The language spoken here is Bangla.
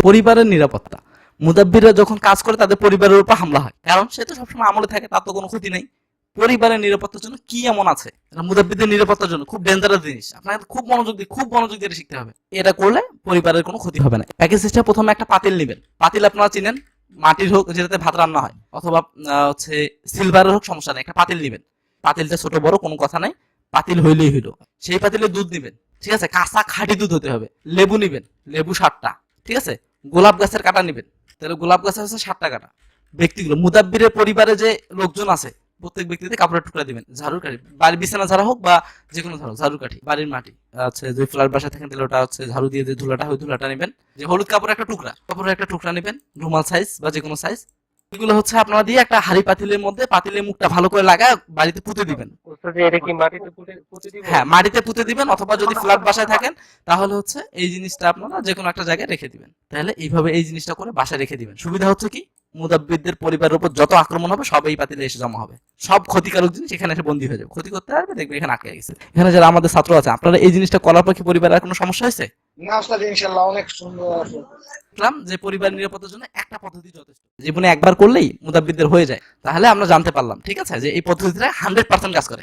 পরিবারের নিরাপত্তা। মুদাব্বিররা যখন কাজ করে তাদের পরিবারের উপর হামলা হয়, কারণ সে তো সবসময় আমলে থাকে, তার তো কোনো ক্ষতি নেই। পরিবারের নিরাপত্তার জন্য কি এমন আছে? মুদাব্বিরদের নিরাপত্তার জন্য খুব ডেঞ্জারাস জিনিস, আপনাকে খুব মনোযোগ দিয়ে শিখতে হবে। এটা করলে পরিবারের কোনো ক্ষতি হবে না। প্যাকেজ সিস্টেম প্রথমে একটা পাতিল নেবেন। পাতিল আপনারা চিনেন, মাটির হোক যেটাতে ভাত রান্না হয়, অথবা হচ্ছে সিলভারের হোক, সমস্যা নেই, একটা পাতিল নেবেন। পাতিলটা ছোট বড় কোনো কথা নাই, পাতিল হইলেই হইলো। সেই পাতিলে দুধ নিবেন, ঠিক আছে, কাঁচা খাঁটি দুধ হতে হবে। লেবু নিবেন, লেবু 7টা, ঠিক আছে। গোলাপ গাছের কাঁটা নিবেন, তাহলে গোলাপ গাছের হচ্ছে 7টা কাঁটা। ব্যক্তিগুলো মুদাব্বিরের পরিবারে যে লোকজন আছে, প্রত্যেক ব্যক্তিতে কাপড়ের টুকরা দিবেন। ঝাড়ুর কাঠি, বাড়ির বিছানা ঝাড়া হোক বা যে কোনো ঝাড়ুর কাঠি, বাড়ির মাটি আছে, যদি ফ্ল্যাট বাসায় থাকেন তাহলে ওটা হচ্ছে ঝাড়ু দিয়ে যে ধুলাটা হয়, ধুলাটা নেবেন। যে হলুদ কাপড়ের একটা টুকরা নেবেন, রুমাল সাইজ বা যে কোনো সাইজ। এগুলো হচ্ছে আপনারা দিয়ে একটা হাড়ি পাতিলের মধ্যে, পাতিলের মুখটা ভালো করে লাগা বাড়িতে পুঁতে দিবেন। এটা কি মাটিতে পুঁতে দিব? হ্যাঁ, মাটিতে পুঁতে দিবেন, অথবা যদি ফ্ল্যাট বাসায় থাকেন তাহলে হচ্ছে এই জিনিসটা আপনারা যে কোনো একটা জায়গায় রেখে দিবেন। তাহলে এইভাবে এই জিনিসটা করে বাসায় রেখে দিবেন। সুবিধা হচ্ছে কি, মুদাব্বিরদের পরিবারের উপর যত আক্রমণ হবে সব এই পাতিলে এসে জমা হবে। সব ক্ষতিকারক জিনিস এখানে এসে বন্দী হয়ে যাবে, ক্ষতি করতে পারবে, দেখবে এখানে আটকে গেছে। এখানে যারা আমাদের ছাত্র আছে, আপনারা এই জিনিসটা করার পর কি পরিবারের আর কোনো সমস্যা হয়েছে? না ওস্তাদ, ইনশাআল্লাহ অনেক সুন্দর আছে। দেখলাম যে পরিবার নিরাপত্তার জন্য একটা পদ্ধতি যথেষ্ট, জীবনে একবার করলেই মুদাব্বিরদের হয়ে যায়। তাহলে আমরা জানতে পারলাম, ঠিক আছে, যে এই পদ্ধতিটা 100% কাজ করে।